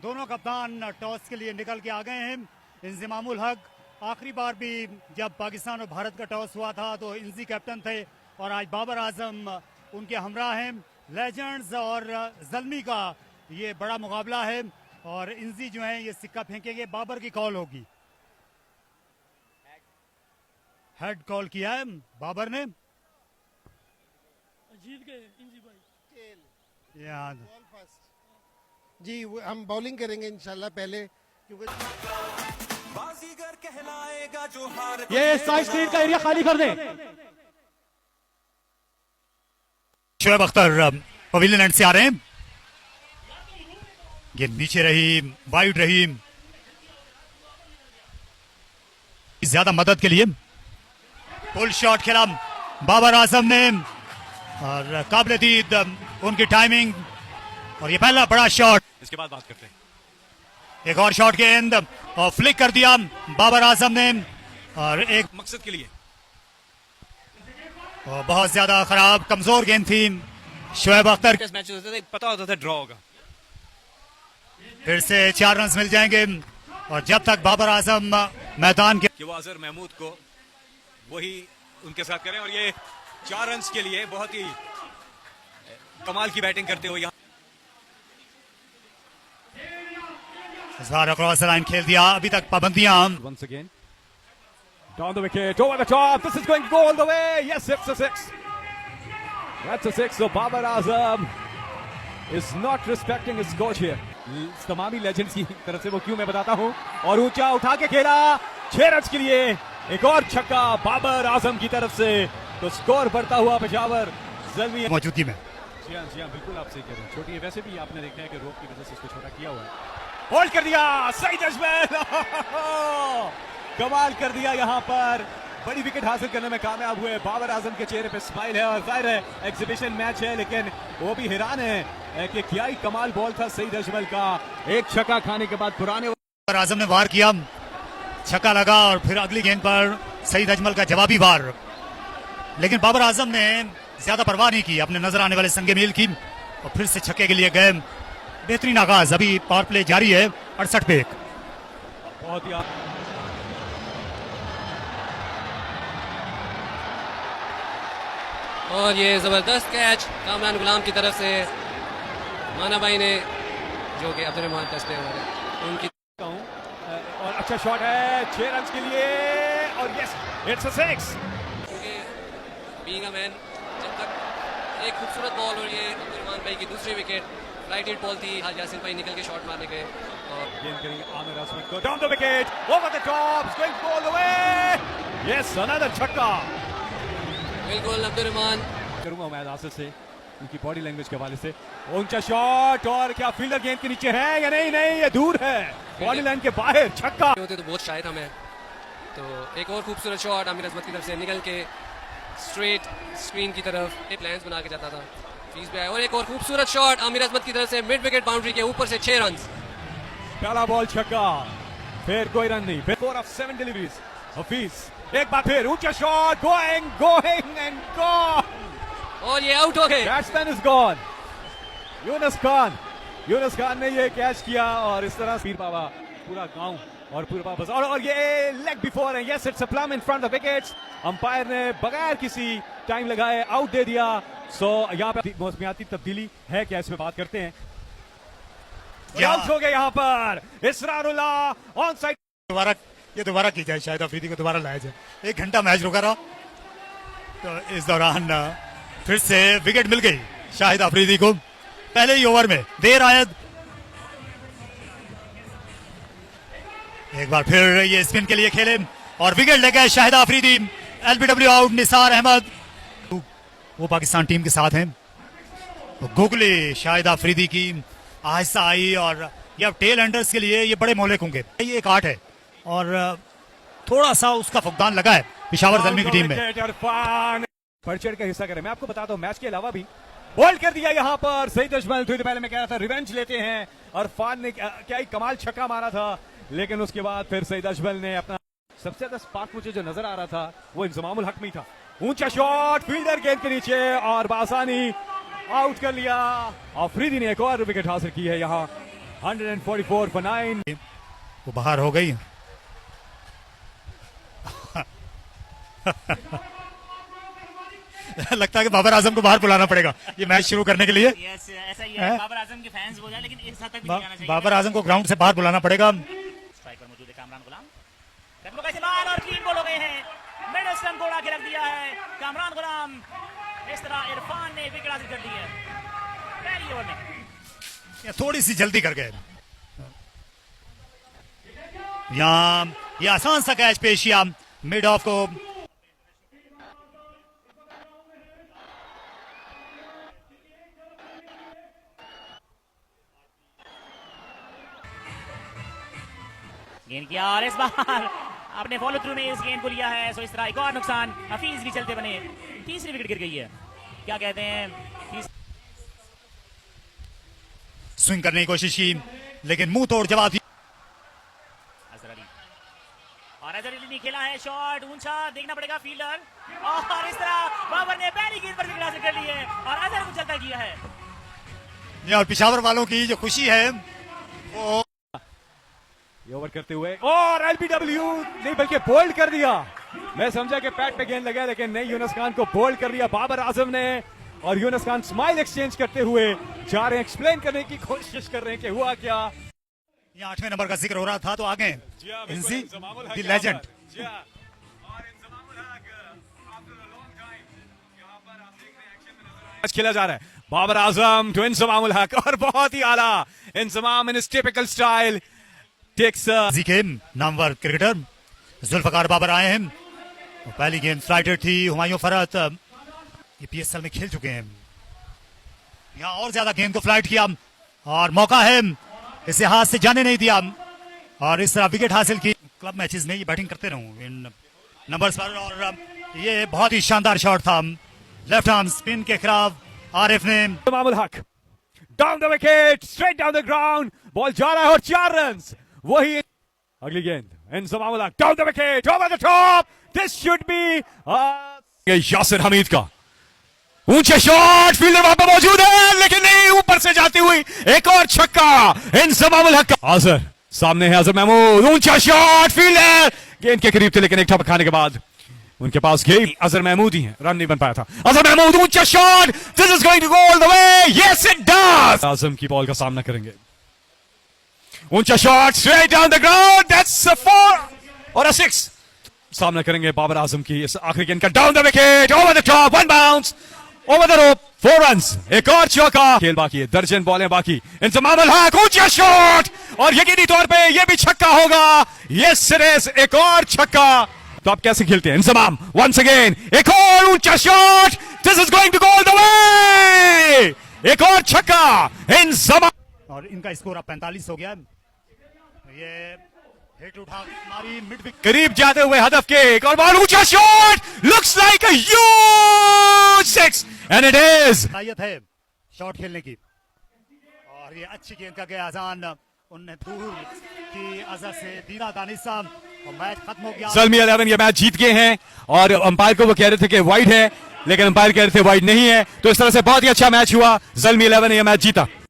दोनों कप्तान टॉस के लिए निकल के आ गए हैं। इंज़मामुल हक आखिरी बार भी जब पाकिस्तान और भारत का टॉस हुआ था तो इंजी कैप्टन थे और आज बाबर आजम उनके हमरा हैं। लेजेंड्स और ज़ल्मी का ये बड़ा मुकाबला है और इंजी जो है ये सिक्का फेंकेंगे। बाबर की कॉल होगी, हेड कॉल किया है बाबर ने। जीत गए इंजी भाई। याद जी हम बॉलिंग करेंगे इंशाल्लाह पहले, क्योंकि बाजीगर कहलाएगा जो हार ये साइड स्क्रीन का एरिया खाली कर दें। शोएब अख्तर पवेलियन एंड से आ रहे हैं। ये नीचे रही, वाइड रही, ज्यादा मदद के लिए पुल शॉट खेला बाबर आजम ने और काबिल दीद उनकी टाइमिंग और ये पहला बड़ा शॉट। इसके बाद बात करते हैं। एक और शॉट के एंड और फ्लिक कर दिया बाबर आजम ने और एक मकसद के लिए और बहुत ज्यादा खराब कमजोर गेंद थी शोएब अख्तर। मैच होता था पता होता था ड्रॉ होगा, फिर से 4 रन मिल जाएंगे और जब तक बाबर आजम मैदान के कि वो अजहर महमूद को वही उनके साथ करें और ये 4 रन के लिए बहुत ही कमाल की बैटिंग करते हो। यहाँ इस बार अक्रॉस लाइन खेल दिया, अभी तक पाबंदियां। Once again, down the wicket, over the top. This is going to go all the way. Yes, it's a 6. That's a 6. So Babar Azam is not respecting his coach here. तमामी legends की तरफ से वो क्यों मैं बताता हूं। और ऊंचा उठा के खेला 6 रन के लिए, एक और छक्का बाबर आजम की तरफ से। तो स्कोर बढ़ता हुआ पेशावर ज़ल्मी मौजूदगी में। जी हाँ बिल्कुल आप सही कह रहे हैं। छोटी है वैसे भी, आपने देखा है कि रोप की वजह से इसको छोटा किया हुआ है। होल्ड कर दिया सईद अजमल कमाल कर दिया, यहाँ पर बड़ी विकेट हासिल करने में कामयाब हुए। बाबर आजम के चेहरे पे स्माइल है और जाहिर है एग्जीबिशन मैच है, लेकिन वो भी हैरान है कि क्या ही कमाल बॉल था सईद अजमल का। एक छक्का खाने के बाद पुराने बाबर आजम ने वार किया, छक्का लगा और फिर अगली गेंद पर सईद अजमल का जवाबी वार, लेकिन बाबर आजम ने ज्यादा परवाह नहीं की, अपने नजर आने वाले संगे मील की और फिर से छक्के के लिए गए। बेहतरीन आगाज, अभी पावर प्ले जारी है 68 पे 1। बहुत ही और ये जबरदस्त कैच कामरान गुलाम की तरफ से माना भाई ने, जो कि अब्दुल टेस्ट पे उनकी और अच्छा शॉट है 6 रन के लिए और yes it's a 6। Being a man, जब तक एक खूबसूरत बॉल और ये अब्दुल भाई की दूसरी विकेट राइट हिट बॉल थी, हाल यासिन भाई निकल के शॉट मारने गए और गेंद करेंगे आमिर असमत को down the wicket over the top, going all the way. Yes another छक्का। बिल्कुल अब्दुल करूंगा मैं आसिफ से उनकी बॉडी लैंग्वेज के हवाले से। ऊंचा शॉट और क्या फील्डर गेंद के नीचे है या नहीं? नहीं, ये दूर है, बॉडी लाइन के बाहर छक्का। होते तो बहुत शायद हमें तो एक और खूबसूरत शॉट आमिर अजमत की तरफ से निकल के स्ट्रेट स्क्रीन की तरफ एक प्लान्स बना के जाता था, फीस पे आया। और एक और खूबसूरत शॉट आमिर अजमत की तरफ से मिड विकेट बाउंड्री के ऊपर से 6 रन। पहला बॉल छक्का, फिर कोई रन नहीं, फिर 4 of 7 डिलीवरीज। हफीज एक बार फिर ऊंचा शॉट, गोइंग एंड गॉन और ये आउट हो गए। Batsman is gone. Yunus Khan ने ये कैच किया और इस तरह पीर बाबा पूरा गांव और पूरा बाजार और ये लेग बिफोर है। Yes it's a plum in front of wickets. Umpire ने बगैर किसी टाइम लगाए आउट दे दिया। सो यहाँ पे मौसमियाती तब्दीली है क्या, इसमें बात करते हैं। आउट हो गए यहाँ पर इसरारुल्लाह ऑन साइड। दोबारा की जाए, शाहिद अफरीदी को दोबारा लाया जाए। 1 घंटा मैच रुका रहा तो इस दौरान फिर से विकेट मिल गई शाहिद अफरीदी को पहले ही ओवर में। देर आयद एक बार फिर ये स्पिन के लिए खेले और विकेट ले गए शाहिद अफरीदी। LBW out. निसार अहमद वो पाकिस्तान टीम के साथ हैं। गुगली शाहिद अफरीदी की आहिस्ता आई और ये अब टेल एंडर्स के लिए ये बड़े मोहलिक होंगे। ये एक आर्ट है और थोड़ा सा उसका फुकदान लगा है पेशावर ज़ल्मी की टीम में। बढ़ चढ़ के हिस्सा करें। मैं आपको बताता हूं मैच के अलावा भी बोल्ड कर दिया यहाँ पर सईद अजमल। थोड़ी देर पहले मैं कह रहा था रिवेंज लेते हैं और फान ने क्या ही कमाल छक्का मारा था, लेकिन उसके बाद फिर सईद अजमल ने अपना सबसे ज्यादा स्पार्क मुझे जो नजर आ रहा था वो इंज़मामुल हक में ही था। ऊंचा शॉट फील्डर गेंद के नीचे और बासानी आउट कर लिया। अफरीदी ने एक और विकेट हासिल की है यहाँ 144 for 9. वो बाहर हो गई। लगता है कि बाबर आजम को बाहर बुलाना पड़ेगा ये मैच शुरू करने के लिए। यस ऐसा ही है, बाबर आजम के फैंस बोल रहे हैं, लेकिन इस हद तक भी नहीं आना चाहिए। बाबर आजम को ग्राउंड से बाहर बुलाना पड़ेगा। स्ट्राइक पर मौजूद है कामरान गुलाम, टेम्पो का इस्तेमाल और क्लीन बॉल हो गए हैं। मिडल स्टंप को उड़ा के रख दिया है कामरान गुलाम। इस तरह इरफान ने विकेट हासिल कर ली है पहली ओवर में। थोड़ी सी जल्दी कर गए। यहाँ ये आसान सा कैच पेश किया मिड ऑफ को। गेंद किया और इस बार आपने फॉलो थ्रू में इस गेंद को लिया है। सो इस तरह एक और नुकसान, हफीज भी चलते बने। तीसरी विकेट गिर गई है, क्या कहते हैं। स्विंग करने की कोशिश की लेकिन मुंह तोड़ जवाब दिया। अजहर अली, और अजहर अली ने खेला है शॉट ऊंचा, देखना पड़ेगा फील्डर। और इस तरह बाबर ने पहली गेंद पर विकेट हासिल कर ली है और अजहर को चलता किया है। और पिशावर वालों की जो खुशी है वो ये ओवर करते हुए और एलबीडब्ल्यू नहीं बल्कि बोल्ड कर दिया। मैं समझा कि पैड पे गेंद लगा लेकिन नहीं, यूनुस खान को बोल्ड कर दिया बाबर आजम ने। और यूनुस खान स्माइल एक्सचेंज करते हुए जा रहे हैं, एक्सप्लेन करने की कोशिश कर रहे हैं कि हुआ क्या। यहाँ 8वें नंबर का जिक्र हो रहा था तो आगे इंजी द लेजेंड। खेला जा रहा है बाबर आजम टू इंजमामुल हक और बहुत ही आला इंजमाम इन टिपिकल स्टाइल टेक्स जी के नामवर क्रिकेटर जुल्फकार बाबर आए हैं। पहली गेंद फ्लाइटर थी, हुमायूं फरहत ये पीएसएल में खेल चुके हैं। यहाँ और ज्यादा गेंद को फ्लाइट किया और मौका है, इसे हाथ से जाने नहीं दिया और इस तरह विकेट हासिल की। क्लब मैचेस में ये बैटिंग करते रहूं इन नंबर्स पर। और ये बहुत ही शानदार शॉट था लेफ्ट आर्म स्पिन के खिलाफ आरिफ ने। इंजमामुल हक down the wicket, straight down the ground, ball जा रहा है और 4 रन। वही अगली गेंद इंजमामुल हक down the wicket, over the top, this should be Yasir Hamid का ऊंचे शॉट, फील्डर वहां पर मौजूद है लेकिन नहीं, ऊपर से जाती हुई एक और छक्का इंजमामुल हक का। अजहर सामने है, अजहर महमूद, ऊंचा शॉट, फील्डर गेंद के करीब थे लेकिन एक ठप खाने के बाद उनके पास गई। अजहर महमूद ही है, रन नहीं बन पाया था। अजहर महमूद ऊंचा shot, this is going to go all the way, yes it does. Azam की बॉल का सामना करेंगे, ऊंचा shot straight down the ground, that's a 4 और अ 6। सामना करेंगे बाबर आजम की इस आखिरी गेंद का, down the wicket, over the top, one bounce, over the rope, 4 runs, एक और चौका। खेल बाकी है, दर्जन बॉलें बाकी। इंजमामुल हक ऊंचा शॉट और यकीनी तौर पे ये भी छक्का होगा। यस इट इज, एक और छक्का। तो आप कैसे खेलते हैं इंजमाम, वंस अगेन एक और ऊंचा shot, this is going to go all the way, एक और छक्का इंजमाम। और इनका स्कोर अब 45 हो गया। ये हिट उठा मारी मिड विकेट करीब जाते हुए हदफ के, एक और बॉल, ऊंचा shot, looks like a huge 6 and it is. सलाहियत है शॉट खेलने की और ये अच्छी गेंद का गया आजान, उनने दूर की अजहर से दीना दानिशा और मैच खत्म हो गया। ज़ल्मी 11 ये मैच जीत गए हैं और अंपायर को वो कह रहे थे कि वाइड है लेकिन अंपायर कह रहे थे वाइड नहीं है, तो इस तरह से बहुत ही अच्छा मैच हुआ। ज़ल्मी 11 ने ये मैच जीता।